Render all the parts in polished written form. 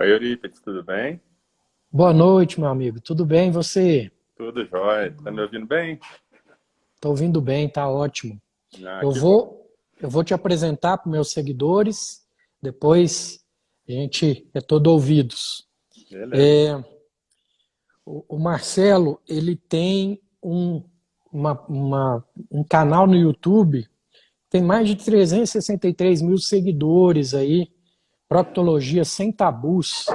Oi, Eurípides, tudo bem? Boa noite, meu amigo. Tudo bem, e você? Tudo jóia. Tá me ouvindo bem? Tô ouvindo bem, tá ótimo. Ah, Eu que bom. vou, eu vou te apresentar para meus seguidores, depois a gente é todo ouvidos. Beleza. É, o Marcelo, ele tem um canal no YouTube, tem mais de 363 mil seguidores aí, Proctologia Sem Tabus.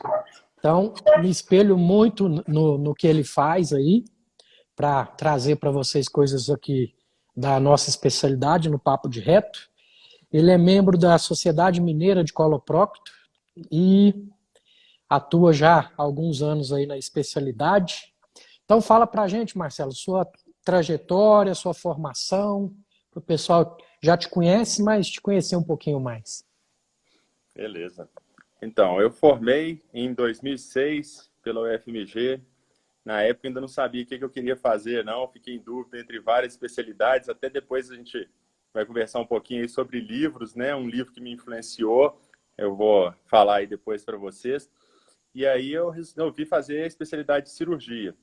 Então, me espelho muito no que ele faz aí, para trazer para vocês coisas aqui da nossa especialidade no Papo de Reto. Ele é membro da Sociedade Mineira de Coloprocto e atua já há alguns anos aí na especialidade. Então fala para a gente, Marcelo, sua trajetória, sua formação, o pessoal já te conhece, mas te conhecer um pouquinho mais. Beleza. Então, eu formei em 2006 pela UFMG. Na época ainda não sabia o que eu queria fazer, não. Fiquei em dúvida entre várias especialidades. Até depois a gente vai conversar um pouquinho aí sobre livros, né? Um livro que me influenciou. Eu vou falar aí depois para vocês. E aí eu resolvi fazer a especialidade de cirurgia.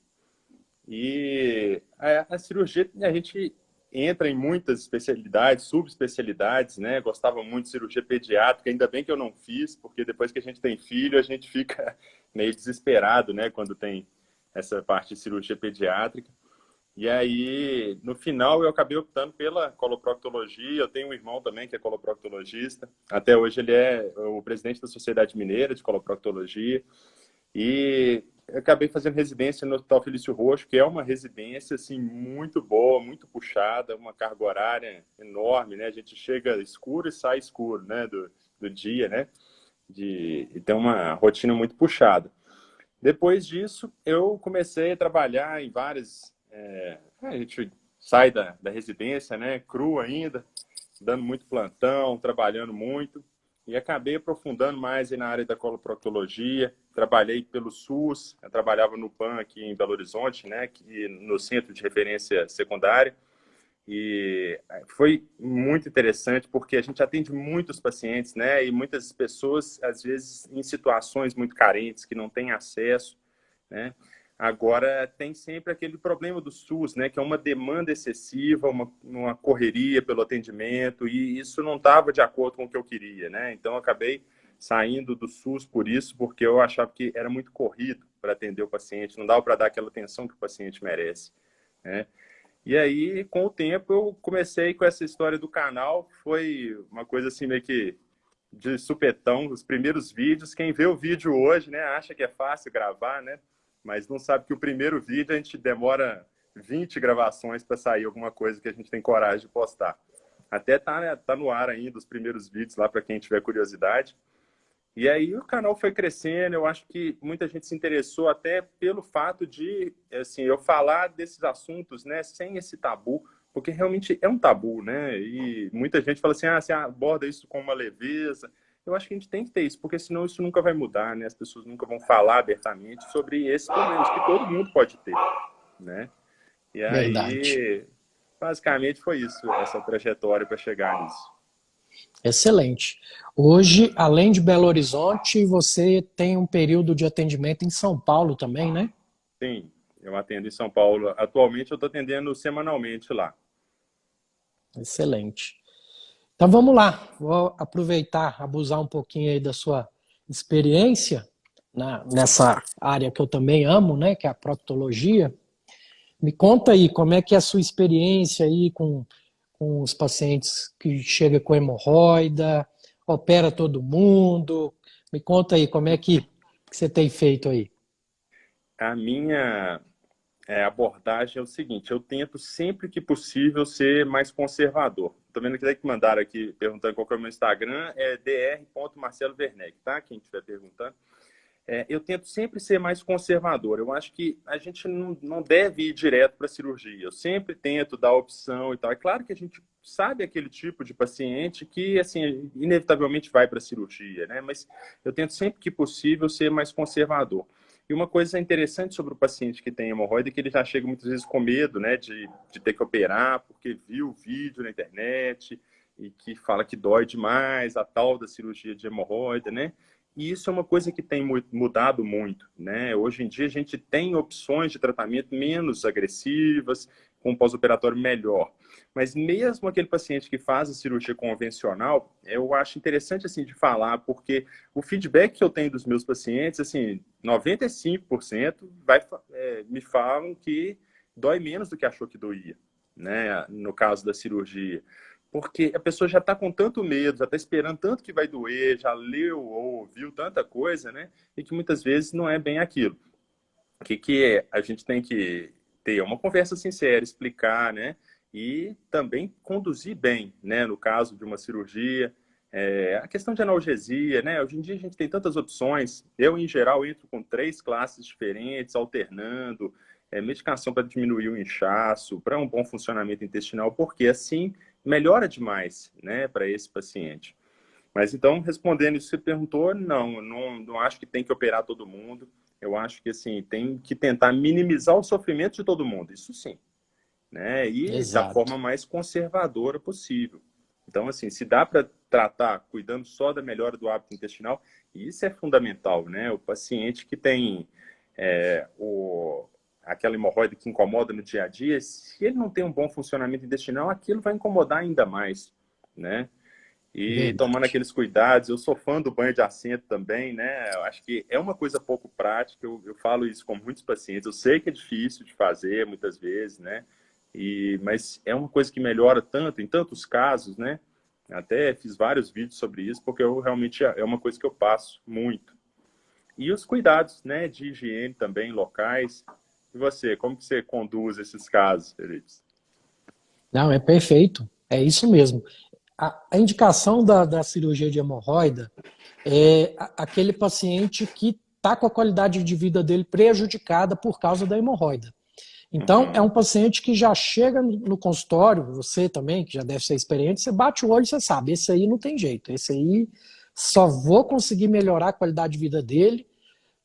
E a cirurgia, a gente entra em muitas especialidades, subespecialidades, né? Gostava muito de cirurgia pediátrica, ainda bem que eu não fiz, porque depois que a gente tem filho, a gente fica meio desesperado, né? Quando tem essa parte de cirurgia pediátrica. E aí, no final, eu acabei optando pela coloproctologia. Eu tenho um irmão também que é coloproctologista. Até hoje ele é o presidente da Sociedade Mineira de Coloproctologia. E eu acabei fazendo residência no Hospital Felício Roxo, que é uma residência assim muito boa, muito puxada, uma carga horária enorme, né? A gente chega escuro e sai escuro, né? Do dia, né? E tem uma rotina muito puxada. Depois disso, eu comecei a trabalhar em várias. A gente sai da residência, né? Cru ainda, dando muito plantão, trabalhando muito, e acabei aprofundando mais na área da coloproctologia. Trabalhei pelo SUS, eu trabalhava no PAN aqui em Belo Horizonte, né, aqui no Centro de Referência Secundária, e foi muito interessante porque a gente atende muitos pacientes, né, e muitas pessoas, às vezes, em situações muito carentes, que não têm acesso, né. Agora, tem sempre aquele problema do SUS, né, que é uma demanda excessiva, uma correria pelo atendimento, e isso não estava de acordo com o que eu queria, né? Então, eu acabei saindo do SUS por isso, porque eu achava que era muito corrido para atender o paciente, não dava para dar aquela atenção que o paciente merece, né? E aí, com o tempo, eu comecei com essa história do canal, foi uma coisa assim meio que de supetão, os primeiros vídeos. Quem vê o vídeo hoje, né, acha que é fácil gravar, né? Mas não sabe que o primeiro vídeo a gente demora 20 gravações para sair alguma coisa que a gente tem coragem de postar. Até tá, né, tá no ar ainda os primeiros vídeos lá para quem tiver curiosidade. E aí o canal foi crescendo, eu acho que muita gente se interessou até pelo fato de, assim, eu falar desses assuntos, né, sem esse tabu, porque realmente é um tabu, né? E muita gente fala assim, você aborda isso com uma leveza. Eu acho que a gente tem que ter isso, porque senão isso nunca vai mudar, né? As pessoas nunca vão falar abertamente sobre esses problemas que todo mundo pode ter, né? E Verdade. aí, basicamente foi isso, essa trajetória para chegar nisso. Excelente. Hoje, além de Belo Horizonte, você tem um período de atendimento em São Paulo também, né? Sim, eu atendo em São Paulo. Atualmente eu estou atendendo semanalmente lá. Excelente. Então vamos lá, vou aproveitar, abusar um pouquinho aí da sua experiência nessa área que eu também amo, né, que é a proctologia. Me conta aí como é que é a sua experiência aí com os pacientes que chega com hemorroida, opera todo mundo. Me conta aí como é que você tem feito aí. A minha abordagem é o seguinte: eu tento sempre que possível ser mais conservador. Estou vendo que mandaram aqui perguntando qual que é o meu Instagram, é dr.marcelowerneck, tá? Quem estiver perguntando. Eu tento sempre ser mais conservador. Eu acho que a gente não deve ir direto para a cirurgia. Eu sempre tento dar opção e tal. É claro que a gente sabe aquele tipo de paciente que, assim, inevitavelmente vai para a cirurgia, né? Mas eu tento sempre que possível ser mais conservador. E uma coisa interessante sobre o paciente que tem hemorroida é que ele já chega muitas vezes com medo, né, de ter que operar, porque viu o vídeo na internet e que fala que dói demais, a tal da cirurgia de hemorroida, né? E isso é uma coisa que tem mudado muito, né? Hoje em dia a gente tem opções de tratamento menos agressivas, com um pós-operatório melhor. Mas mesmo aquele paciente que faz a cirurgia convencional, eu acho interessante assim de falar, porque o feedback que eu tenho dos meus pacientes, assim, 95% me falam que dói menos do que achou que doía, né? No caso da cirurgia. Porque a pessoa já está com tanto medo, já está esperando tanto que vai doer, já leu ou ouviu tanta coisa, né? E que muitas vezes não é bem aquilo. O que é? A gente tem que ter uma conversa sincera, explicar, né? E também conduzir bem, né? No caso de uma cirurgia. A questão de analgesia, né? Hoje em dia a gente tem tantas opções. Eu, em geral, entro com 3 classes diferentes, alternando. Medicação para diminuir o inchaço, para um bom funcionamento intestinal, porque assim melhora demais, né, para esse paciente. Mas então, respondendo isso que você perguntou, não acho que tem que operar todo mundo. Eu acho que assim, tem que tentar minimizar o sofrimento de todo mundo, isso sim, né? E da Exato. forma mais conservadora possível. Então, assim, se dá para tratar cuidando só da melhora do hábito intestinal, isso é fundamental, né? O paciente que tem aquela hemorroida que incomoda no dia a dia, se ele não tem um bom funcionamento intestinal, aquilo vai incomodar ainda mais, né? E tomando Verdade. aqueles cuidados, eu sou fã do banho de assento também, né? Eu acho que é uma coisa pouco prática, eu falo isso com muitos pacientes, eu sei que é difícil de fazer muitas vezes, né? Mas é uma coisa que melhora tanto, em tantos casos, né? Até fiz vários vídeos sobre isso, porque eu realmente é uma coisa que eu passo muito. E os cuidados, né, de higiene também, locais. E você, como que você conduz esses casos, Felipe? Não, é perfeito. É isso mesmo. A indicação da cirurgia de hemorroida é aquele paciente que está com a qualidade de vida dele prejudicada por causa da hemorroida. Então, é Uhum. um paciente que já chega no consultório, você também, que já deve ser experiente, você bate o olho e você sabe, esse aí não tem jeito, esse aí só vou conseguir melhorar a qualidade de vida dele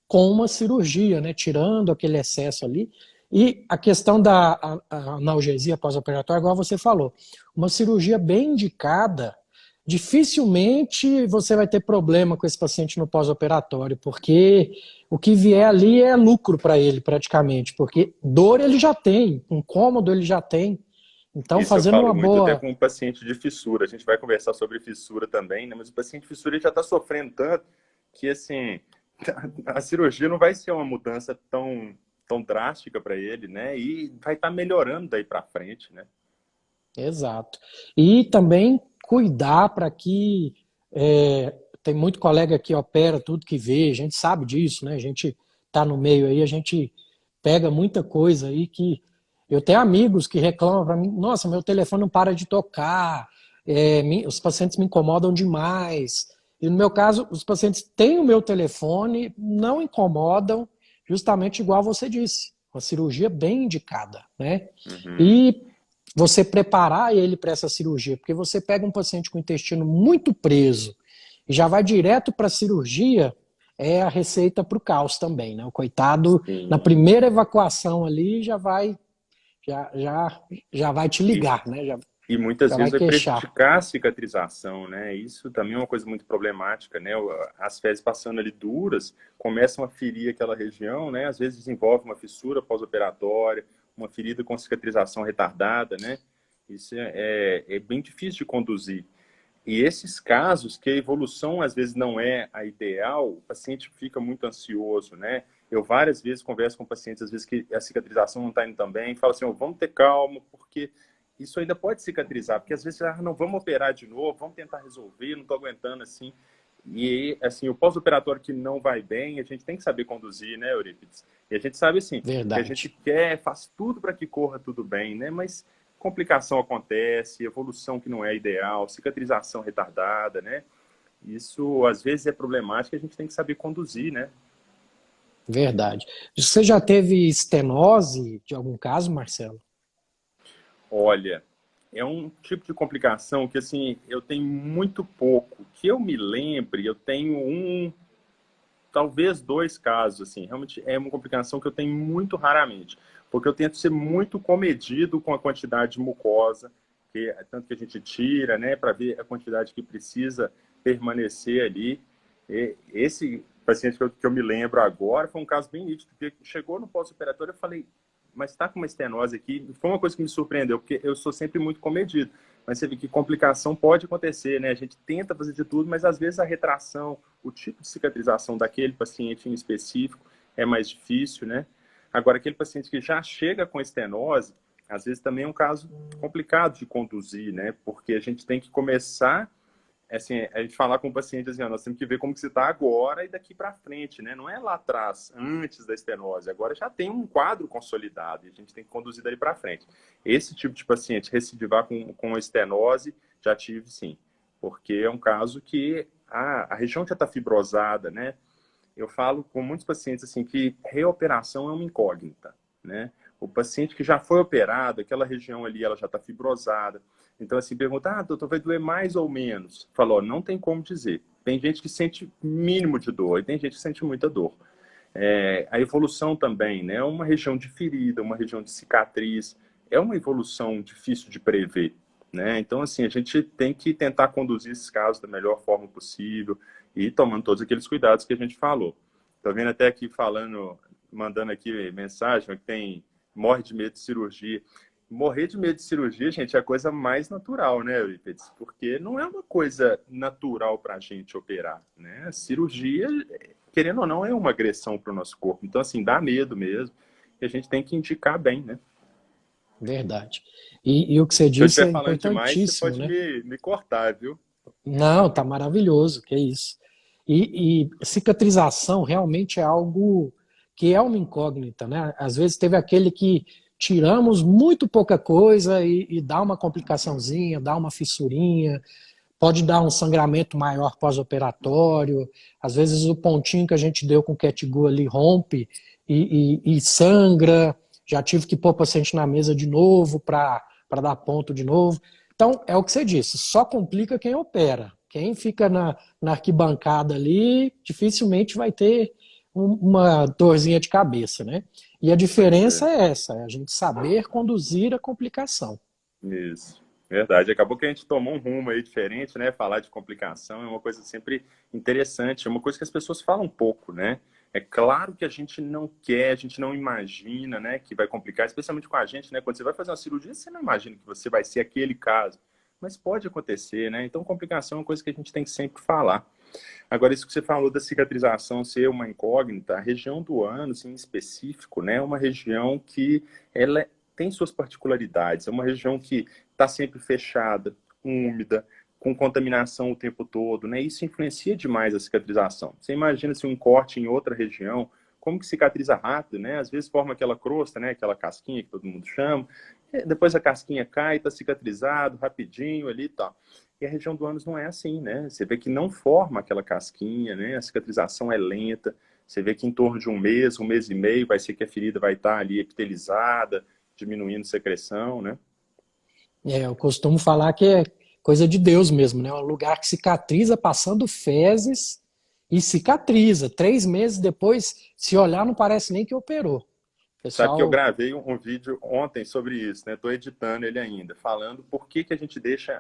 com uma cirurgia, né, tirando aquele excesso ali. E a questão da analgesia pós-operatória, igual você falou, uma cirurgia bem indicada, dificilmente você vai ter problema com esse paciente no pós-operatório, porque o que vier ali é lucro para ele, praticamente, porque dor ele já tem, incômodo ele já tem. Então, Isso eu fazendo falo uma muito até boa. com o paciente de fissura. A gente vai conversar sobre fissura também, né? Mas o paciente de fissura ele já está sofrendo tanto que, assim, a cirurgia não vai ser uma mudança tão drástica para ele, né? E vai estar melhorando daí para frente, né? Exato. E também cuidar para que. Tem muito colega que opera tudo que vê, a gente sabe disso, né? A gente tá no meio aí, a gente pega muita coisa aí que. Eu tenho amigos que reclamam para mim: nossa, meu telefone não para de tocar, os pacientes me incomodam demais. E no meu caso, os pacientes têm o meu telefone, não incomodam, justamente igual você disse, uma cirurgia bem indicada, né? Uhum. E você preparar ele para essa cirurgia, porque você pega um paciente com o intestino muito preso e já vai direto para a cirurgia, é a receita para o caos também, né? O coitado, na Sim. primeira evacuação ali, já, já, já vai te E, ligar, né? e muitas Já vai vezes vai queixar. prejudicar a cicatrização, né? Isso também é uma coisa muito problemática, né? As fezes passando ali duras começam a ferir aquela região, né? Às vezes desenvolve uma fissura pós-operatória, uma ferida com cicatrização retardada, né? Isso é bem difícil de conduzir. E esses casos que a evolução às vezes não é a ideal, o paciente fica muito ansioso, né? Eu várias vezes converso com pacientes, às vezes que a cicatrização não está indo tão bem, falo assim, oh, vamos ter calma, porque isso ainda pode cicatrizar, porque às vezes, não, vamos operar de novo, vamos tentar resolver, não estou aguentando assim. E, assim, o pós-operatório que não vai bem, a gente tem que saber conduzir, né, Eurípides? E a gente sabe, assim, que a gente Verdade. quer, faz tudo para que corra tudo bem, né? Mas complicação acontece, evolução que não é ideal, cicatrização retardada, né? Isso, às vezes, é problemático e a gente tem que saber conduzir, né? Verdade. Você já teve estenose de algum caso, Marcelo? Olha, é um tipo de complicação que, assim, eu tenho muito pouco. Que eu me lembre, eu tenho talvez 2 casos, assim. Realmente é uma complicação que eu tenho muito raramente. Porque eu tento ser muito comedido com a quantidade de mucosa, tanto que a gente tira, né, para ver a quantidade que precisa permanecer ali. Esse paciente que eu me lembro agora foi um caso bem nítido, porque chegou no pós-operatório, eu falei, mas está com uma estenose aqui. Foi uma coisa que me surpreendeu, porque eu sou sempre muito comedido. Mas você vê que complicação pode acontecer, né? A gente tenta fazer de tudo, mas às vezes a retração, o tipo de cicatrização daquele paciente em específico é mais difícil, né? Agora, aquele paciente que já chega com estenose, às vezes também é um caso complicado de conduzir, né? Porque a gente tem que começar, assim, a gente falar com o paciente assim, ó, nós temos que ver como que você está agora e daqui para frente, né? Não é lá atrás, antes da estenose. Agora já tem um quadro consolidado e a gente tem que conduzir dali para frente. Esse tipo de paciente recidivar com estenose, já tive sim, porque é um caso que a região já está fibrosada, né? Eu falo com muitos pacientes assim que reoperação é uma incógnita, né? O paciente que já foi operado, aquela região ali, ela já está fibrosada. Então, assim, pergunta, doutor, vai doer mais ou menos? Falou, não tem como dizer. Tem gente que sente mínimo de dor e tem gente que sente muita dor. A evolução também, né? Uma região de ferida, uma região de cicatriz, é uma evolução difícil de prever, né? Então, assim, a gente tem que tentar conduzir esses casos da melhor forma possível e tomando todos aqueles cuidados que a gente falou. Tô vendo até aqui falando, mandando aqui mensagem, que tem morre de medo de cirurgia. Morrer de medo de cirurgia, gente, é a coisa mais natural, né, Eurípides? Porque não é uma coisa natural para a gente operar, né? A cirurgia, querendo ou não, é uma agressão para o nosso corpo. Então, assim, dá medo mesmo. E a gente tem que indicar bem, né? Verdade. E o que você Se eu disse estiver é falando demais, você importantíssimo, pode né? me cortar, viu? Não, tá maravilhoso, que é isso. E cicatrização realmente é algo que é uma incógnita, né? Às vezes teve aquele que tiramos muito pouca coisa e dá uma complicaçãozinha, dá uma fissurinha, pode dar um sangramento maior pós-operatório. Às vezes o pontinho que a gente deu com o Catgu ali rompe e sangra. Já tive que pôr o paciente na mesa de novo para dar ponto de novo. Então, é o que você disse, só complica quem opera. Quem fica na arquibancada ali, dificilmente vai ter uma dorzinha de cabeça, né? E a Pois é. diferença é essa, é a gente saber conduzir a complicação. Isso, verdade. Acabou que a gente tomou um rumo aí diferente, né? Falar de complicação é uma coisa sempre interessante, é uma coisa que as pessoas falam pouco, né? É claro que a gente não quer, a gente não imagina, né, que vai complicar, especialmente com a gente, né? Quando você vai fazer uma cirurgia, você não imagina que você vai ser aquele caso, mas pode acontecer, né? Então, complicação é uma coisa que a gente tem que sempre falar. Agora, isso que você falou da cicatrização ser uma incógnita, a região do ânus, em específico, né, é uma região que ela tem suas particularidades. É uma região que está sempre fechada, úmida, com contaminação o tempo todo, né? Isso influencia demais a cicatrização. Você imagina se um corte em outra região, como que cicatriza rápido, né? Às vezes forma aquela crosta, né? Aquela casquinha que todo mundo chama. Depois a casquinha cai, está cicatrizado rapidinho ali e tal. E a região do ânus não é assim, né? Você vê que não forma aquela casquinha, né? A cicatrização é lenta. Você vê que em torno de um mês e meio, vai ser que a ferida vai estar ali epitelizada, diminuindo secreção, né? Eu costumo falar que é coisa de Deus mesmo, né? Um lugar que cicatriza passando fezes e cicatriza. 3 meses depois, se olhar, não parece nem que operou. Sabe que eu Pessoal, gravei um vídeo ontem sobre isso, né? Estou editando ele ainda, falando por que a gente deixa,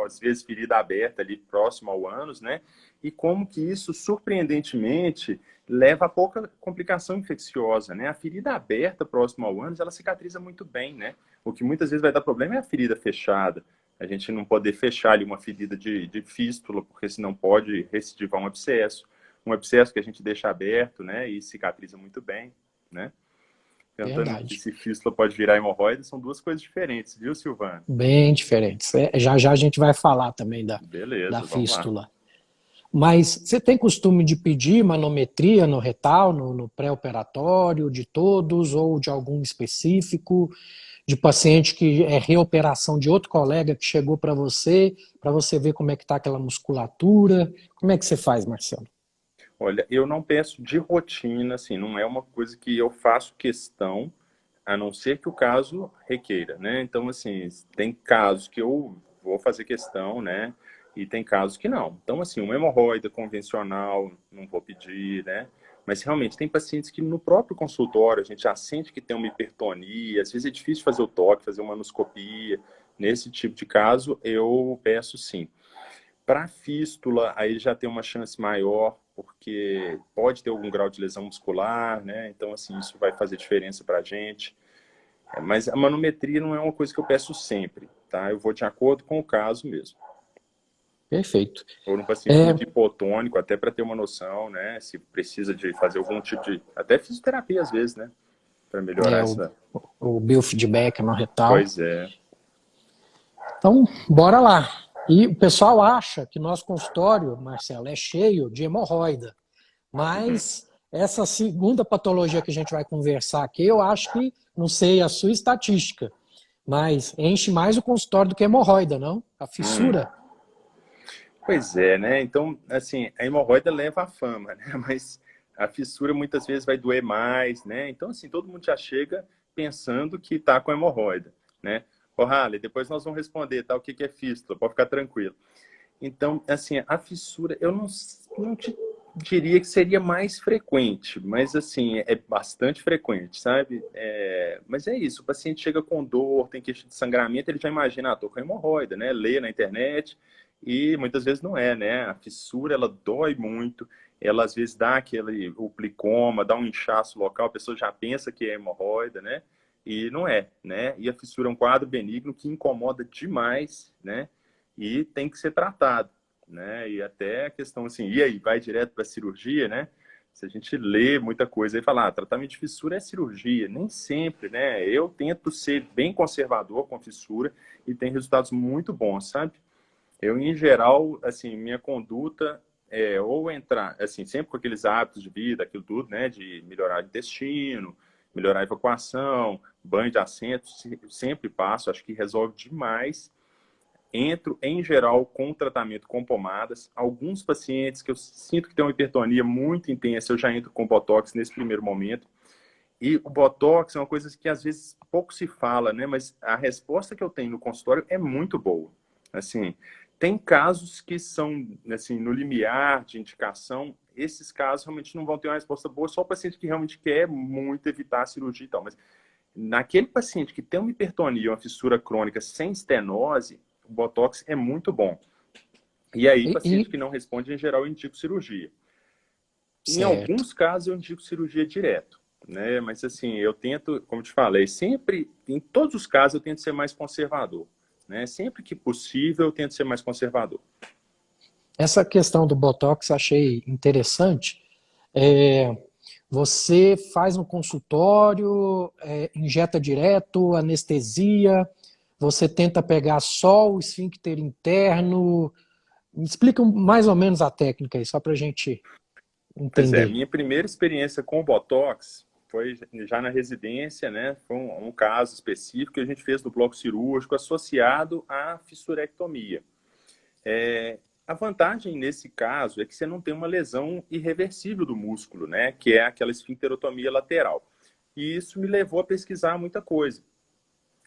às vezes, ferida aberta ali próximo ao ânus, né? E como que isso, surpreendentemente, leva a pouca complicação infecciosa, né? A ferida aberta próximo ao ânus, ela cicatriza muito bem, né? O que muitas vezes vai dar problema é a ferida fechada. A gente não poder fechar ali uma ferida de fístula, porque senão pode recidivar um abscesso. Um abscesso que a gente deixa aberto, né? E cicatriza muito bem, né? Perguntando aqui verdade. se fístula pode virar hemorroida, são duas coisas diferentes, viu, Silvana? Bem diferentes. Já já a gente vai falar também da Beleza, vamos lá. fístula. Mas você tem costume de pedir manometria no retal, no pré-operatório, de todos ou de algum específico, de paciente que é reoperação de outro colega que chegou para você ver como é que está aquela musculatura? Como é que você faz, Marcelo? Olha, eu não peço de rotina, assim, não é uma coisa que eu faço questão, a não ser que o caso requeira, né? Então, assim, tem casos que eu vou fazer questão, né? E tem casos que não. Então, assim, uma hemorroida convencional, não vou pedir, né? Mas realmente tem pacientes que no próprio consultório a gente já sente que tem uma hipertonia, às vezes é difícil fazer o toque, fazer uma anoscopia. Nesse tipo de caso, eu peço sim. Para fístula, aí já tem uma chance maior, porque pode ter algum grau de lesão muscular, né? Então, assim, isso vai fazer diferença para a gente. Mas a manometria não é uma coisa que eu peço sempre, tá? Eu vou de acordo com o caso mesmo. Perfeito. Ou no paciente muito hipotônico, até para ter uma noção, né? Se precisa de fazer algum tipo de... Até fisioterapia, às vezes, né? Para melhorar essa... O biofeedback no retal. Pois é. Então, bora lá. E o pessoal acha que nosso consultório, Marcelo, é cheio de hemorroida. Mas essa segunda patologia que a gente vai conversar aqui, eu acho que, não sei a sua estatística, mas enche mais o consultório do que a hemorroida, não? A fissura. Pois é, né? Então, assim, a hemorroida leva à fama, né? Mas a fissura muitas vezes vai doer mais, né? Então, assim, todo mundo já chega pensando que tá com hemorroida, né? Ô, Harley, depois nós vamos responder, tá? O que é fístula, pode ficar tranquilo. Então, assim, a fissura, eu não te diria que seria mais frequente, mas, assim, é bastante frequente, sabe? Mas é isso, o paciente chega com dor, tem queixa de sangramento, ele já imagina, tô com hemorroida, né? Lê na internet e muitas vezes não é, né? A fissura, ela dói muito, ela às vezes dá o plicoma, dá um inchaço local, a pessoa já pensa que é hemorroida, né? E não é, né? E a fissura é um quadro benigno que incomoda demais, né? E tem que ser tratado, né? E até a questão assim, e aí, vai direto para a cirurgia, né? Se a gente lê muita coisa e fala, tratamento de fissura é cirurgia, nem sempre, né? Eu tento ser bem conservador com fissura e tem resultados muito bons, sabe? Eu, em geral, assim, minha conduta é ou entrar, assim, sempre com aqueles hábitos de vida, aquilo tudo, né? De melhorar o intestino, melhorar a evacuação, banho de assento, sempre passo, acho que resolve demais. Entro, em geral, com tratamento com pomadas. Alguns pacientes que eu sinto que tem uma hipertonia muito intensa, eu já entro com Botox nesse primeiro momento. E o Botox é uma coisa que às vezes pouco se fala, né? Mas a resposta que eu tenho no consultório é muito boa. Assim, tem casos que são, assim, no limiar de indicação, esses casos realmente não vão ter uma resposta boa, só o paciente que realmente quer muito evitar a cirurgia e tal. Mas naquele paciente que tem uma hipertonia, uma fissura crônica sem estenose, o Botox é muito bom. E aí, paciente que não responde, em geral, eu indico cirurgia. Em alguns casos, eu indico cirurgia direto, né? Mas, assim, eu tento, como te falei, sempre, em todos os casos, eu tento ser mais conservador, né? Sempre que possível, eu tento ser mais conservador. Essa questão do Botox achei interessante. Você faz no consultório, injeta direto, anestesia, você tenta pegar só o esfíncter interno. Me explica mais ou menos a técnica aí, só para a gente entender. Pois é, minha primeira experiência com o Botox foi já na residência, né? Foi um caso específico que a gente fez no bloco cirúrgico associado à fissurectomia. A vantagem nesse caso é que você não tem uma lesão irreversível do músculo, né? Que é aquela esfincterotomia lateral. E isso me levou a pesquisar muita coisa.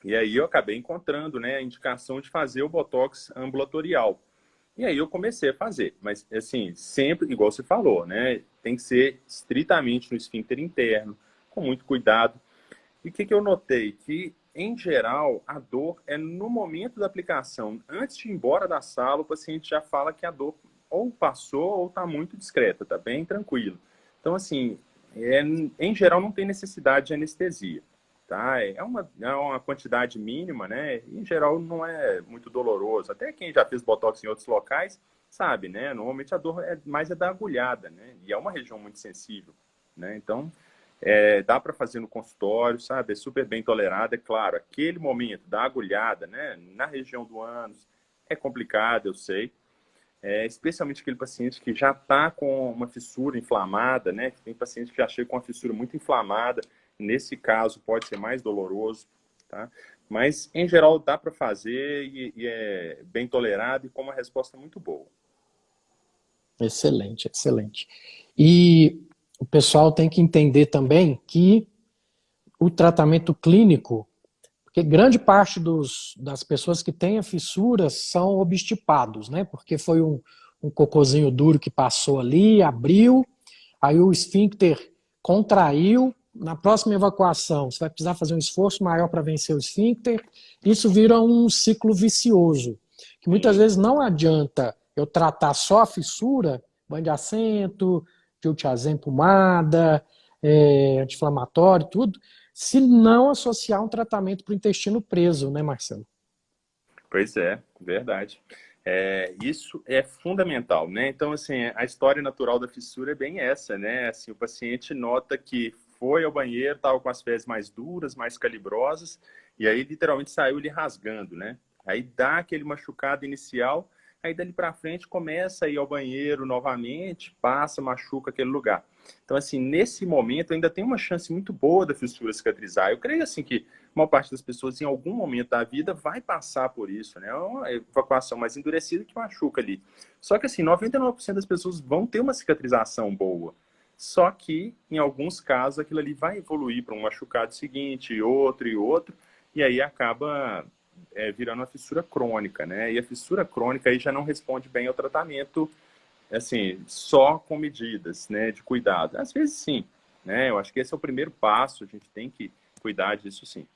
E aí eu acabei encontrando, né, a indicação de fazer o Botox ambulatorial. E aí eu comecei a fazer. Mas, assim, sempre, igual você falou, né? Tem que ser estritamente no esfíncter interno, com muito cuidado. E o que eu notei? Que, em geral, a dor é no momento da aplicação. Antes de ir embora da sala, o paciente já fala que a dor ou passou ou está muito discreta, está bem tranquilo. Então, assim, em geral, não tem necessidade de anestesia. Tá? É uma quantidade mínima, né? Em geral, não é muito doloroso. Até quem já fez Botox em outros locais sabe, né? Normalmente a dor mais da agulhada, né? E é uma região muito sensível, né? Então, dá para fazer no consultório, sabe? É super bem tolerado, é claro. Aquele momento da agulhada, né? Na região do ânus, é complicado, eu sei. Especialmente aquele paciente que já está com uma fissura inflamada, né? Tem paciente que já chega com uma fissura muito inflamada. Nesse caso, pode ser mais doloroso, tá? Mas, em geral, dá para fazer e é bem tolerado e com uma resposta muito boa. Excelente, excelente. E o pessoal tem que entender também que o tratamento clínico, porque grande parte das pessoas que têm a fissura são obstipados, né? Porque foi um cocôzinho duro que passou ali, abriu, aí o esfíncter contraiu, na próxima evacuação você vai precisar fazer um esforço maior para vencer o esfíncter, isso vira um ciclo vicioso, que muitas vezes não adianta eu tratar só a fissura, banho de assento, diltiazem, pomada, anti-inflamatório, tudo, se não associar um tratamento para o intestino preso, né, Marcelo? Pois é, verdade. Isso é fundamental, né? Então, assim, a história natural da fissura é bem essa, né? Assim, o paciente nota que foi ao banheiro, estava com as fezes mais duras, mais calibrosas, e aí literalmente saiu ele rasgando, né? Aí dá aquele machucado inicial, aí dali para frente começa a ir ao banheiro novamente, passa, machuca aquele lugar. Então, assim, nesse momento ainda tem uma chance muito boa da fissura cicatrizar. Eu creio, assim, que uma parte das pessoas, em algum momento da vida, vai passar por isso, né? É uma evacuação mais endurecida que machuca ali. Só que, assim, 99% das pessoas vão ter uma cicatrização boa. Só que, em alguns casos, aquilo ali vai evoluir para um machucado seguinte, e outro, e aí acaba virando uma fissura crônica, né? E a fissura crônica aí já não responde bem ao tratamento, assim, só com medidas, né, de cuidado. Às vezes, sim, né? Eu acho que esse é o primeiro passo, a gente tem que cuidar disso, sim.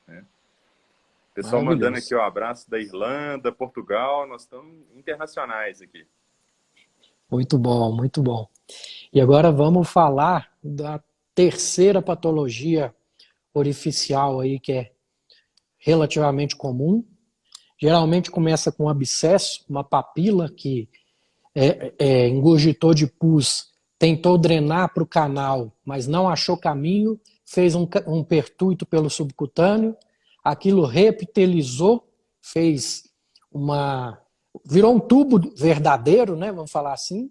Né? Pessoal mandando aqui Maravilhoso. o abraço da Irlanda, Portugal, nós estamos internacionais aqui. Muito bom, muito bom. E agora vamos falar da terceira patologia orificial aí, que é relativamente comum. Geralmente começa com um abscesso, uma papila que engurgitou de pus, tentou drenar para o canal, mas não achou caminho, fez um pertuito pelo subcutâneo, aquilo reptilizou, virou um tubo verdadeiro, né, vamos falar assim,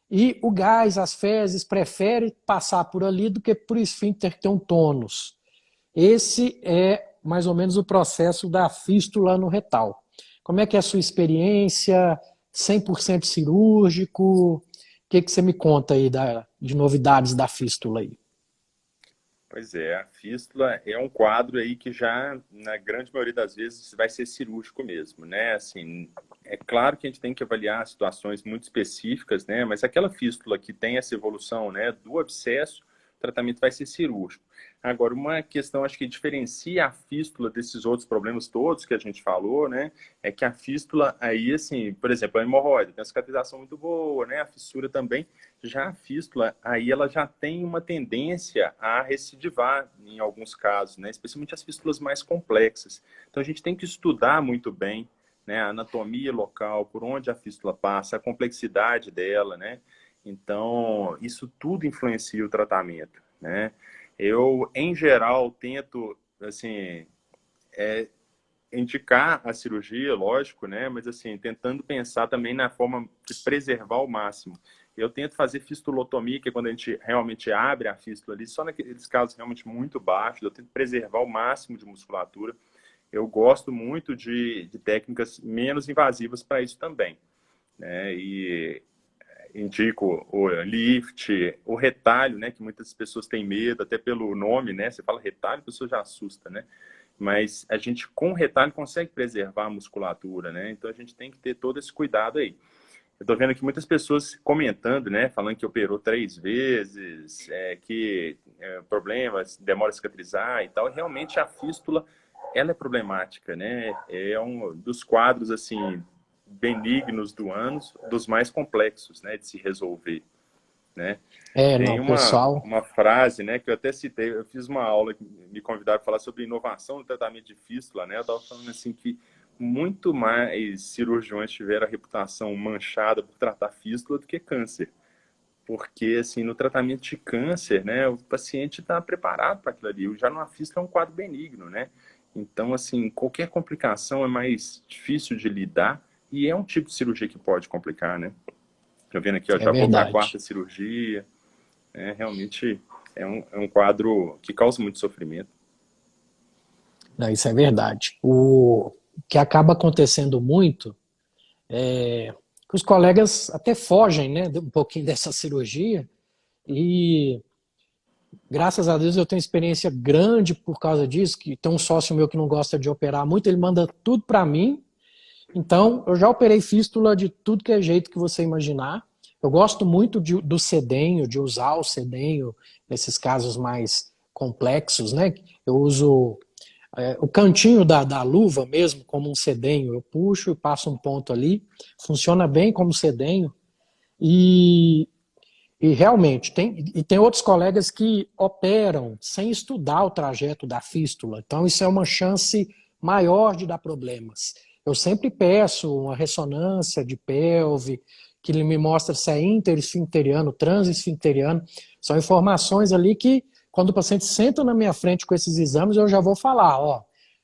e o gás, as fezes, prefere passar por ali do que por esfíncter que tem um tônus. Esse é mais ou menos o processo da fístula no retal. Como é que é a sua experiência? 100% cirúrgico? O que você me conta aí de novidades da fístula aí? Pois é, a fístula é um quadro aí que já, na grande maioria das vezes, vai ser cirúrgico mesmo, né? Assim, é claro que a gente tem que avaliar situações muito específicas, né? Mas aquela fístula que tem essa evolução, né, do abscesso, o tratamento vai ser cirúrgico. Agora, uma questão, acho que diferencia a fístula desses outros problemas todos que a gente falou, né? É que a fístula aí, assim, por exemplo, a hemorroida tem uma cicatrização muito boa, né? A fissura também. Já a fístula, aí ela já tem uma tendência a recidivar em alguns casos, né? Especialmente as fístulas mais complexas. Então a gente tem que estudar muito bem, né, a anatomia local, por onde a fístula passa, a complexidade dela, né? Então, isso tudo influencia o tratamento, né? Eu, em geral, tento, assim, indicar a cirurgia, lógico, né? Mas assim, tentando pensar também na forma de preservar ao máximo. Eu tento fazer fistulotomia, que é quando a gente realmente abre a fístula ali, só naqueles casos realmente muito baixos, eu tento preservar o máximo de musculatura. Eu gosto muito de técnicas menos invasivas para isso também, né? E indico o lift, o retalho, né? Que muitas pessoas têm medo, até pelo nome, né? Você fala retalho, a pessoa já assusta, né? Mas a gente, com retalho, consegue preservar a musculatura, né? Então a gente tem que ter todo esse cuidado aí. Eu tô vendo aqui muitas pessoas comentando, né? Falando que operou 3 vezes, que problemas, demora a cicatrizar e tal. E realmente a fístula, ela é problemática, né? É um dos quadros, assim, benignos do ânus, dos mais complexos, né? De se resolver, né? Não, Tem pessoal, uma frase, né, que eu até citei, eu fiz uma aula que me convidaram para falar sobre inovação no tratamento de fístula, né, eu estava falando assim que muito mais cirurgiões tiveram a reputação manchada por tratar fístula do que câncer. Porque, assim, no tratamento de câncer, né, o paciente está preparado para aquilo ali. Já numa fístula é um quadro benigno, né? Então, assim, qualquer complicação é mais difícil de lidar e é um tipo de cirurgia que pode complicar, né? Estou vendo aqui, ó, é já vou para a verdade. quarta cirurgia. Realmente é um quadro que causa muito sofrimento. Não, isso é verdade. O que acaba acontecendo muito é que os colegas até fogem, né, um pouquinho dessa cirurgia e graças a Deus eu tenho experiência grande por causa disso, que tem um sócio meu que não gosta de operar muito, ele manda tudo para mim. Então, eu já operei fístula de tudo que é jeito que você imaginar. Eu gosto muito do sedenho, de usar o sedenho nesses casos mais complexos, né? Eu uso o cantinho da luva mesmo, como um sedenho. Eu puxo e passo um ponto ali, funciona bem como sedenho. E, e realmente, tem outros colegas que operam sem estudar o trajeto da fístula. Então, isso é uma chance maior de dar problemas. Eu sempre peço uma ressonância de pelve, que ele me mostra se é interesfincteriano, transesfincteriano. São informações ali que, quando o paciente senta na minha frente com esses exames, eu já vou falar, ó,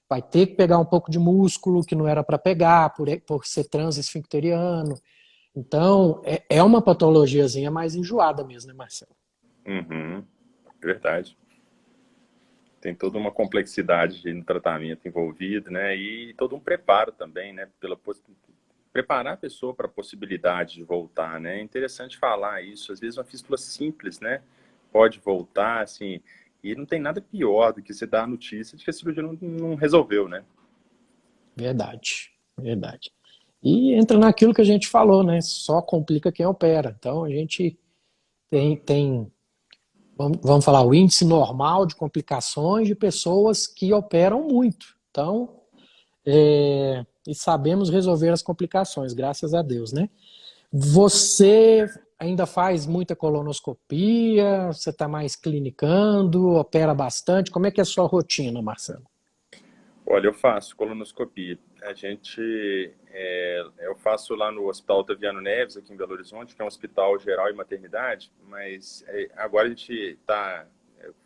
vai ter que pegar um pouco de músculo que não era para pegar, por ser transesfincteriano. Então, é uma patologiazinha mais enjoada mesmo, né, Marcelo? Uhum, verdade. Tem toda uma complexidade no tratamento envolvido, né? E todo um preparo também, né? Preparar a pessoa para a possibilidade de voltar, né? É interessante falar isso. Às vezes uma fístula simples, né? Pode voltar, assim, e não tem nada pior do que você dar a notícia de que a cirurgia não resolveu, né? Verdade, verdade. E entra naquilo que a gente falou, né? Só complica quem opera. Então, a gente tem vamos falar, o índice normal de complicações de pessoas que operam muito. Então, e sabemos resolver as complicações, graças a Deus, né? Você ainda faz muita colonoscopia? Você está mais clinicando? Opera bastante? Como é que é a sua rotina, Marcelo? Olha, eu faço colonoscopia. Eu faço lá no Hospital Otaviano Neves, aqui em Belo Horizonte, que é um hospital geral e maternidade, mas agora a gente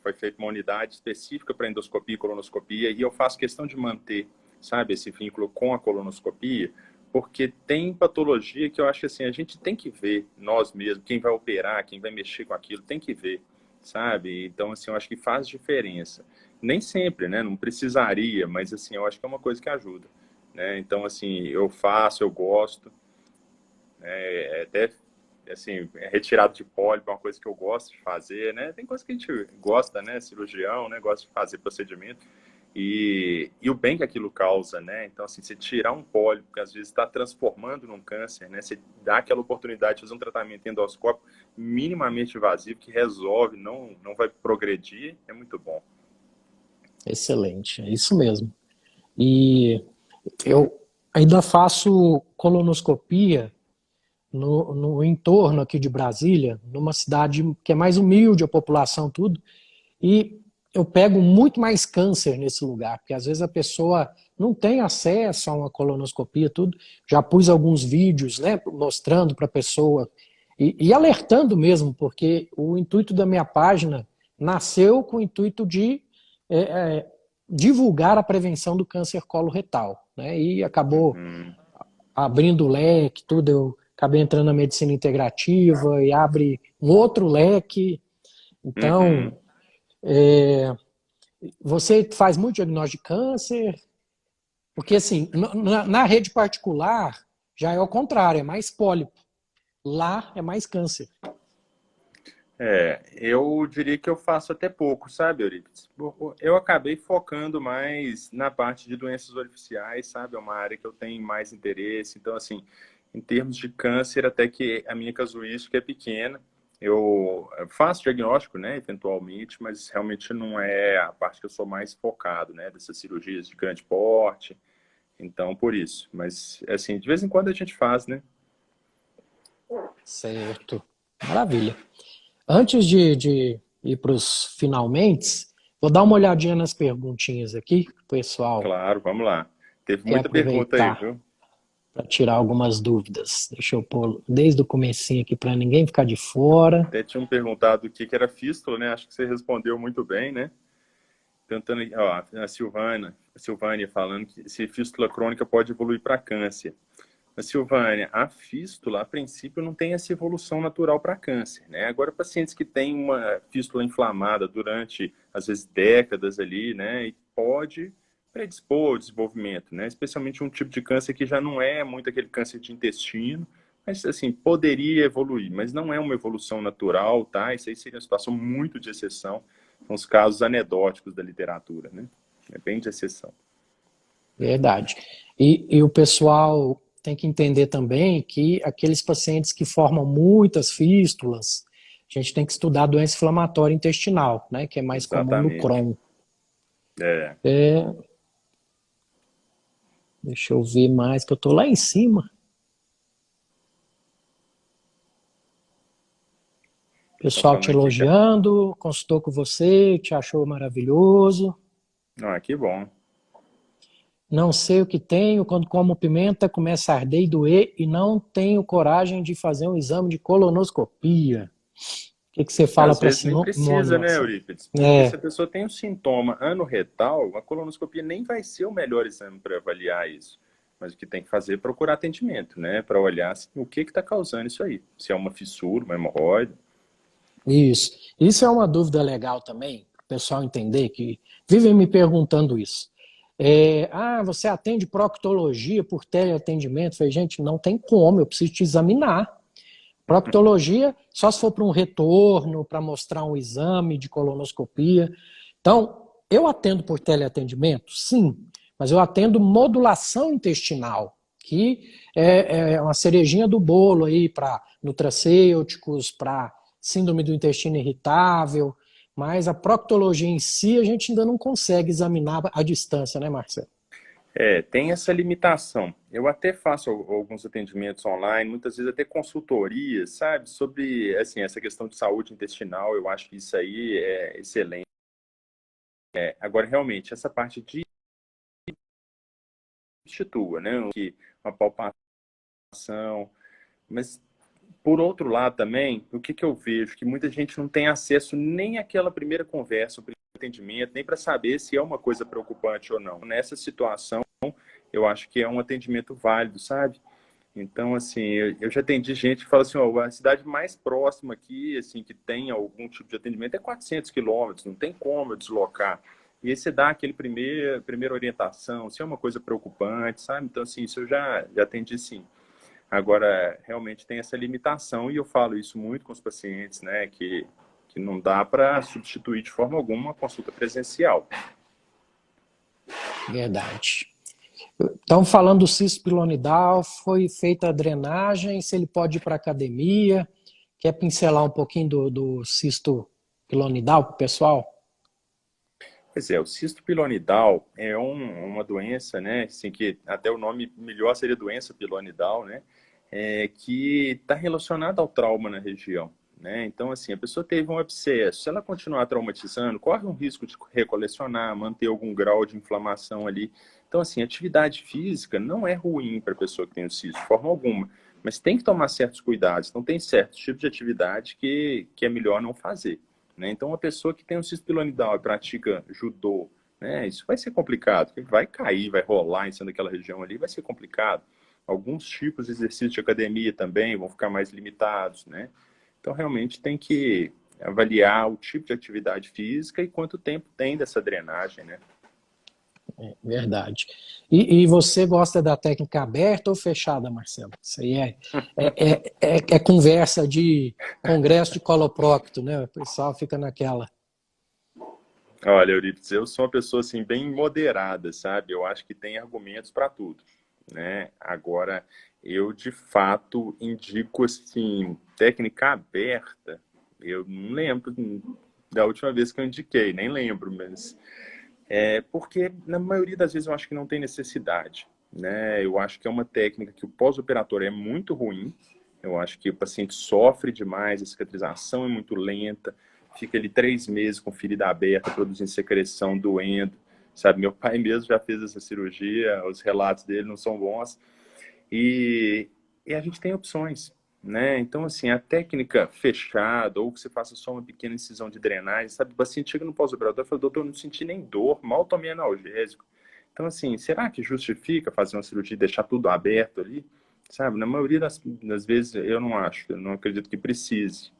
foi feita uma unidade específica para endoscopia e colonoscopia, e eu faço questão de manter, sabe, esse vínculo com a colonoscopia, porque tem patologia que eu acho que assim, a gente tem que ver nós mesmos, quem vai operar, quem vai mexer com aquilo, tem que ver, sabe? Então, assim, eu acho que faz diferença. Nem sempre, né? Não precisaria, mas assim, eu acho que é uma coisa que ajuda, né? Então, assim, eu faço, eu gosto, até assim, retirado de pólipo é uma coisa que eu gosto de fazer, né? Tem coisa que a gente gosta, né? Cirurgião, né? Gosta de fazer procedimento e o bem que aquilo causa, né? Então, assim, você tirar um pólipo que às vezes está transformando num câncer, né? Você dá aquela oportunidade de fazer um tratamento endoscópico minimamente invasivo que resolve, não vai progredir, é muito bom. Excelente, é isso mesmo. E eu ainda faço colonoscopia no entorno aqui de Brasília, numa cidade que é mais humilde, a população, tudo, e eu pego muito mais câncer nesse lugar, porque às vezes a pessoa não tem acesso a uma colonoscopia, tudo. Já pus alguns vídeos, né, mostrando para a pessoa e alertando mesmo, porque o intuito da minha página nasceu com o intuito de é, é, divulgar a prevenção do câncer coloretal, né, e acabou Uhum, abrindo o leque, tudo. Eu acabei entrando na medicina integrativa e abre um outro leque. uhum. Então, você faz muito diagnóstico de câncer, porque assim, na rede particular já é o contrário, é mais pólipo. Lá é mais câncer. Eu diria que eu faço até pouco, sabe, Euripides? Eu acabei focando mais na parte de doenças orificiais, sabe? É uma área que eu tenho mais interesse. Então, assim, em termos de câncer, até que a minha casuística é pequena. Eu faço diagnóstico, né, eventualmente, mas realmente não é a parte que eu sou mais focado, né, dessas cirurgias de grande porte. Então, por isso. Mas, assim, de vez em quando a gente faz, né? Certo. Maravilha. Antes de ir para os finalmente, vou dar uma olhadinha nas perguntinhas aqui. O pessoal Claro, vamos lá. Teve quer muita pergunta aí, aproveitar viu? para tirar algumas dúvidas. Deixa eu pôr desde o comecinho aqui para ninguém ficar de fora. Até tinham perguntado o que era fístula, né? Acho que você respondeu muito bem, né? Perguntando, ó, a Silvânia falando que se fístula crônica pode evoluir para câncer. Mas, Silvânia, a fístula, a princípio, não tem essa evolução natural para câncer, né? Agora, pacientes que têm uma fístula inflamada durante, às vezes, décadas ali, né? E pode predispor ao desenvolvimento, né? Especialmente um tipo de câncer que já não é muito aquele câncer de intestino, mas, assim, poderia evoluir, mas não é uma evolução natural, tá? Isso aí seria uma situação muito de exceção. São os casos anedóticos da literatura, né? É bem de exceção. Verdade. E o pessoal tem que entender também que aqueles pacientes que formam muitas fístulas, a gente tem que estudar a doença inflamatória intestinal, né, que é mais comum no Exatamente. Crohn. É. Deixa eu ver mais, que eu tô lá em cima. Estão Pessoal te falando aqui que... elogiando, consultou com você, te achou maravilhoso. Ah, que bom. Não sei o que tenho, quando como pimenta começa a arder e doer e não tenho coragem de fazer um exame de colonoscopia. O que que você fala Às para vezes nem Simone, precisa, né, Marcelo? Eurípides? Porque se É, a pessoa tem um sintoma anorretal, a colonoscopia nem vai ser o melhor exame para avaliar isso. Mas o que tem que fazer é procurar atendimento, né? Para olhar o que está causando isso aí. Se é uma fissura, uma hemorroide. isso. Isso é uma dúvida legal também, o pessoal entender que vivem me perguntando isso. Você atende proctologia por teleatendimento? Eu falei, gente, não tem como, eu preciso te examinar. Proctologia, só se for para um retorno, para mostrar um exame de colonoscopia. Então, eu atendo por teleatendimento? Sim, mas eu atendo modulação intestinal, que é uma cerejinha do bolo aí para nutracêuticos, para síndrome do intestino irritável, mas a proctologia em si a gente ainda não consegue examinar à distância, né, Marcelo? É, tem essa limitação. Eu até faço alguns atendimentos online, muitas vezes até consultorias, sabe, sobre assim, essa questão de saúde intestinal. Eu acho que isso aí é excelente. Agora, realmente, essa parte de substitua, né? Que uma palpação, mas por outro lado também, o que eu vejo? Que muita gente não tem acesso nem àquela primeira conversa, o primeiro atendimento, nem para saber se é uma coisa preocupante ou não. Nessa situação, eu acho que é um atendimento válido, sabe? Então, assim, eu já atendi gente que fala assim, ó, a cidade mais próxima aqui, assim, que tem algum tipo de atendimento é 400 quilômetros, não tem como eu deslocar. E aí você dá aquele primeira orientação, se é uma coisa preocupante, sabe? Então, assim, isso eu já atendi sim. Agora, realmente tem essa limitação, e eu falo isso muito com os pacientes, né, que não dá para substituir de forma alguma uma consulta presencial. Verdade. Então, falando do cisto pilonidal, foi feita a drenagem, se ele pode ir para academia. Quer pincelar um pouquinho do cisto pilonidal para o pessoal? Pois é, o cisto pilonidal é uma doença, né, assim, que até o nome melhor seria doença pilonidal, né, que está relacionada ao trauma na região, né, então, assim, a pessoa teve um abscesso, se ela continuar traumatizando, corre um risco de recolecionar, manter algum grau de inflamação ali. Então, assim, atividade física não é ruim para a pessoa que tem o cisto, de forma alguma, mas tem que tomar certos cuidados, então tem certos tipos de atividade que é melhor não fazer. Né? Então, uma pessoa que tem um cisto pilonidal e pratica judô, né, isso vai ser complicado, porque vai cair, vai rolar em cima daquela região ali, vai ser complicado. Alguns tipos de exercício de academia também vão ficar mais limitados, né? Então, realmente tem que avaliar o tipo de atividade física e quanto tempo tem dessa drenagem, né? Verdade. E você gosta da técnica aberta ou fechada, Marcelo? Isso aí é conversa de congresso de coloprocto, né? O pessoal fica naquela. Olha, Euripides, eu sou uma pessoa assim bem moderada, sabe? Eu acho que tem argumentos para tudo, né? Agora, eu de fato indico assim técnica aberta. Eu não lembro da última vez que eu indiquei, nem lembro, mas porque na maioria das vezes eu acho que não tem necessidade, né? Eu acho que é uma técnica que o pós-operatório é muito ruim. Eu acho que o paciente sofre demais, a cicatrização é muito lenta, fica ali 3 meses com ferida aberta, produzindo secreção, doendo, sabe? Meu pai mesmo já fez essa cirurgia, os relatos dele não são bons. E a gente tem opções, né? Então, assim, a técnica fechada, ou que você faça só uma pequena incisão de drenagem, sabe? O paciente chega no pós-operatório e fala, doutor, não senti nem dor, mal tomei analgésico. Então, assim, será que justifica fazer uma cirurgia e deixar tudo aberto ali? Sabe? Na maioria das vezes, eu não acho, eu não acredito que precise,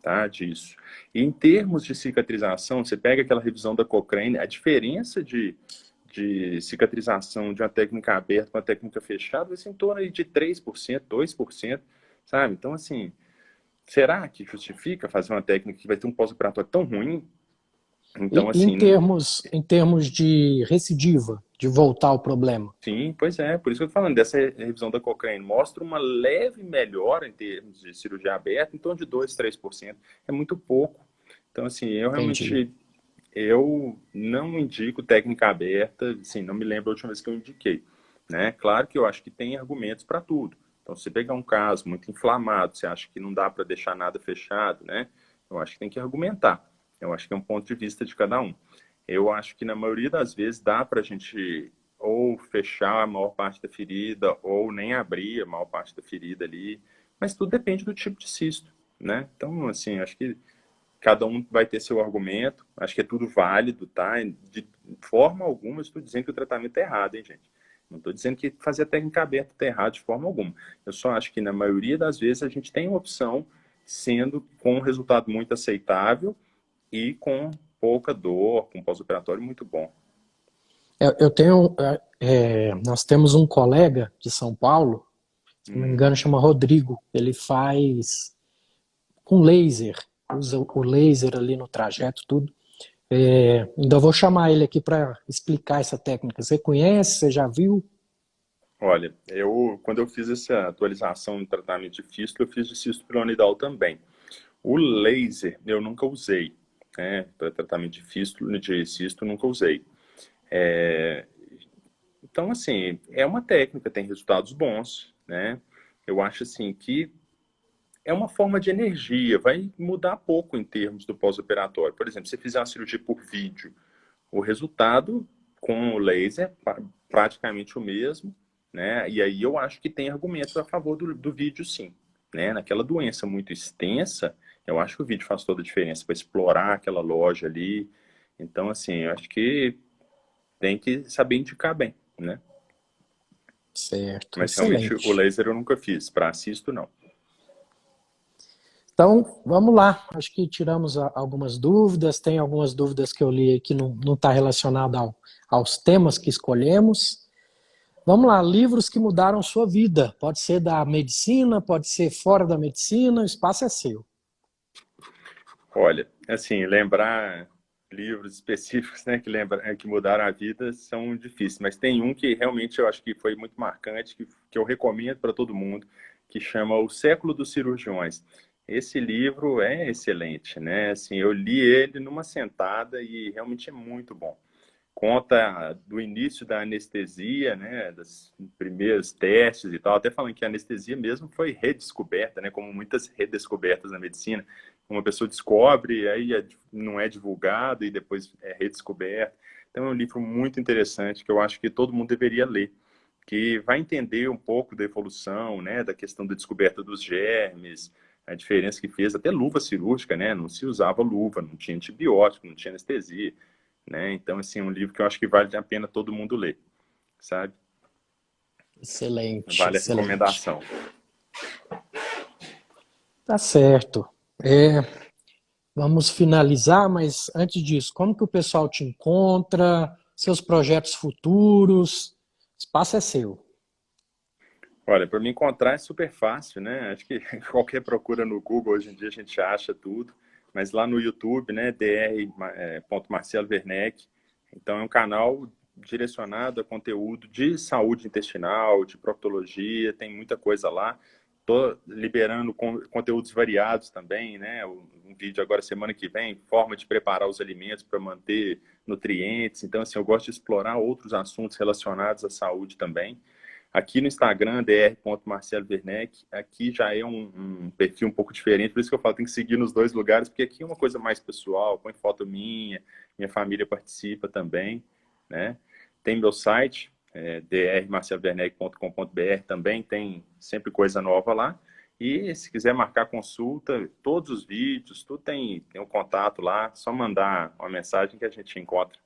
tá, disso. E em termos de cicatrização, você pega aquela revisão da Cochrane, a diferença de cicatrização de uma técnica aberta para uma técnica fechada vai ser em torno aí de 3%, 2%, sabe? Então, assim, será que justifica fazer uma técnica que vai ter um pós-operatório tão ruim? Então, E assim, em termos de recidiva, de voltar ao problema? sim, pois é, por isso que eu tô falando dessa revisão da Cochrane. Mostra uma leve melhora em termos de cirurgia aberta, em torno de 2, 3%. É muito pouco. Então, assim, eu Entendi. realmente eu não indico técnica aberta, assim, não me lembro a última vez que eu indiquei. né? Claro que eu acho que tem argumentos para tudo. Então, se você pegar um caso muito inflamado, você acha que não dá para deixar nada fechado, né? Eu acho que tem que argumentar. Eu acho que é um ponto de vista de cada um. Eu acho que na maioria das vezes dá para a gente ou fechar a maior parte da ferida ou nem abrir a maior parte da ferida ali, mas tudo depende do tipo de cisto, né? Então, assim, acho que cada um vai ter seu argumento, acho que é tudo válido, tá? De forma alguma, estou dizendo que o tratamento é errado, hein, gente? Não estou dizendo que fazer a técnica aberta está errado de forma alguma. Eu só acho que na maioria das vezes a gente tem uma opção sendo com um resultado muito aceitável e com pouca dor, com pós-operatório muito bom. Eu tenho, nós temos um colega de São Paulo, se não me engano, chama Rodrigo. Ele faz com laser, usa o laser ali no trajeto, tudo. Ainda vou chamar ele aqui para explicar essa técnica. Você conhece? Você já viu? Olha, quando eu fiz essa atualização no tratamento de fístula, eu fiz de cisto piramidal também. O laser eu nunca usei, né? Para tratamento de fístula, de cisto, nunca usei. Então, assim, é uma técnica, tem resultados bons, né? Eu acho, assim, que é uma forma de energia, vai mudar pouco em termos do pós-operatório. Por exemplo, se você fizer uma cirurgia por vídeo, o resultado com o laser é praticamente o mesmo, né? E aí eu acho que tem argumentos a favor do vídeo, sim, né? Naquela doença muito extensa, eu acho que o vídeo faz toda a diferença para explorar aquela loja ali. Então, assim, eu acho que tem que saber indicar bem, né? Certo, Mas realmente o excelente. laser eu nunca fiz, para assisto não. Então, vamos lá. Acho que tiramos algumas dúvidas. Tem algumas dúvidas que eu li que não está relacionada aos temas que escolhemos. Vamos lá, livros que mudaram sua vida. Pode ser da medicina, pode ser fora da medicina, o espaço é seu. Olha, assim, lembrar livros específicos, né, que mudaram a vida são difíceis, mas tem um que realmente eu acho que foi muito marcante, que eu recomendo para todo mundo, que chama O Século dos Cirurgiões. Esse livro é excelente, né? Assim, eu li ele numa sentada e realmente é muito bom. Conta do início da anestesia, né, dos primeiros testes e tal, até falando que a anestesia mesmo foi redescoberta, né, como muitas redescobertas na medicina. Uma pessoa descobre, aí não é divulgado e depois é redescoberto. Então é um livro muito interessante que eu acho que todo mundo deveria ler, que vai entender um pouco da evolução, né, da questão da descoberta dos germes, a diferença que fez, até luva cirúrgica, né, não se usava luva, não tinha antibiótico, não tinha anestesia, né? Então, assim, é um livro que eu acho que vale a pena todo mundo ler, sabe? Excelente, Vale a excelente. recomendação. Tá certo. É, vamos finalizar, mas antes disso, como que o pessoal te encontra? Seus projetos futuros? O espaço é seu. Olha, para me encontrar é super fácil, né? Acho que qualquer procura no Google hoje em dia a gente acha tudo, mas lá no YouTube, né, dr.marcelo Werneck, então é um canal direcionado a conteúdo de saúde intestinal, de proctologia, tem muita coisa lá. Tô liberando conteúdos variados também, né? Um vídeo agora semana que vem, forma de preparar os alimentos para manter nutrientes. Então, assim, eu gosto de explorar outros assuntos relacionados à saúde também. Aqui no Instagram, dr.marcelowerneck, aqui já é um perfil um pouco diferente, por isso que eu falo, tem que seguir nos dois lugares, porque aqui é uma coisa mais pessoal, põe foto minha família participa também, né? Tem meu site, drmarcelowerneck.com.br, também tem sempre coisa nova lá. E se quiser marcar consulta, todos os vídeos, tudo tem um contato lá, só mandar uma mensagem que a gente encontra.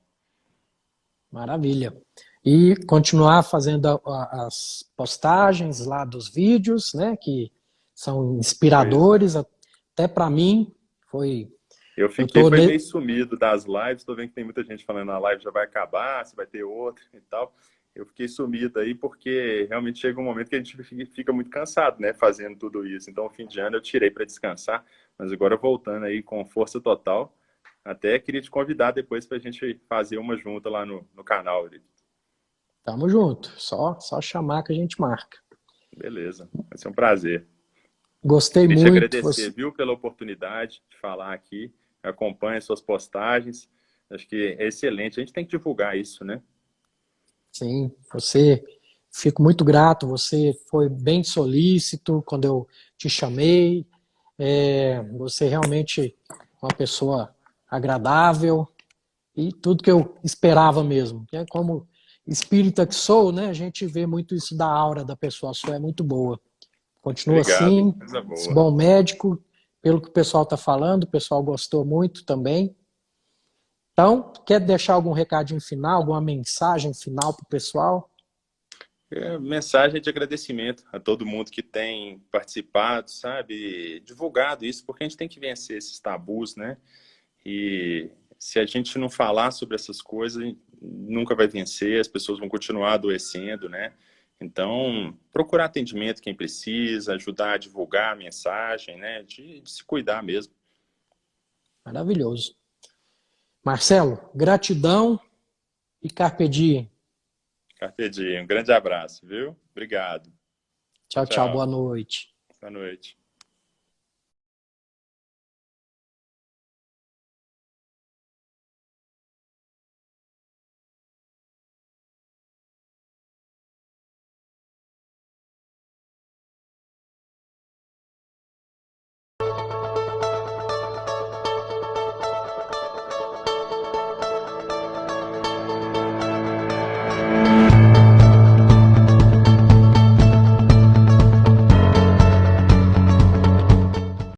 Maravilha. E continuar fazendo as postagens lá dos vídeos, né, que são Pois é. inspiradores, até para mim. Foi, eu Foi tô meio sumido das lives, tô vendo que tem muita gente falando a live já vai acabar, se vai ter outra e tal. Eu fiquei sumido aí porque realmente chega um momento que a gente fica muito cansado, né, fazendo tudo isso. Então, o fim de ano eu tirei para descansar, mas agora voltando aí com força total. Até queria te convidar depois para a gente fazer uma junta lá no canal. Tamo junto. Só chamar que a gente marca. Beleza, vai ser um prazer. Gostei Queria te muito. agradecer, viu, pela oportunidade de falar aqui. Acompanhe suas postagens. Acho que é excelente. A gente tem que divulgar isso, né? Sim, você Fico muito grato, você foi bem solícito quando eu te chamei. Você realmente é uma pessoa agradável e tudo que eu esperava mesmo. Como espírita que sou, né, a gente vê muito isso da aura da pessoa, a sua é muito boa. Continua Obrigado, assim, coisa esse boa. bom médico, pelo que o pessoal está falando, o pessoal gostou muito também. Então, quer deixar algum recadinho final, alguma mensagem final para o pessoal? Mensagem de agradecimento a todo mundo que tem participado, sabe? Divulgado isso, porque a gente tem que vencer esses tabus, né? E se a gente não falar sobre essas coisas, nunca vai vencer, as pessoas vão continuar adoecendo, né? Então, procurar atendimento quem precisa, ajudar a divulgar a mensagem, né? De se cuidar mesmo. Maravilhoso. Marcelo, gratidão e carpe diem. Carpe diem. Um grande abraço, viu? Obrigado. Tchau, Tchau, tchau, boa tchau. noite. Boa noite.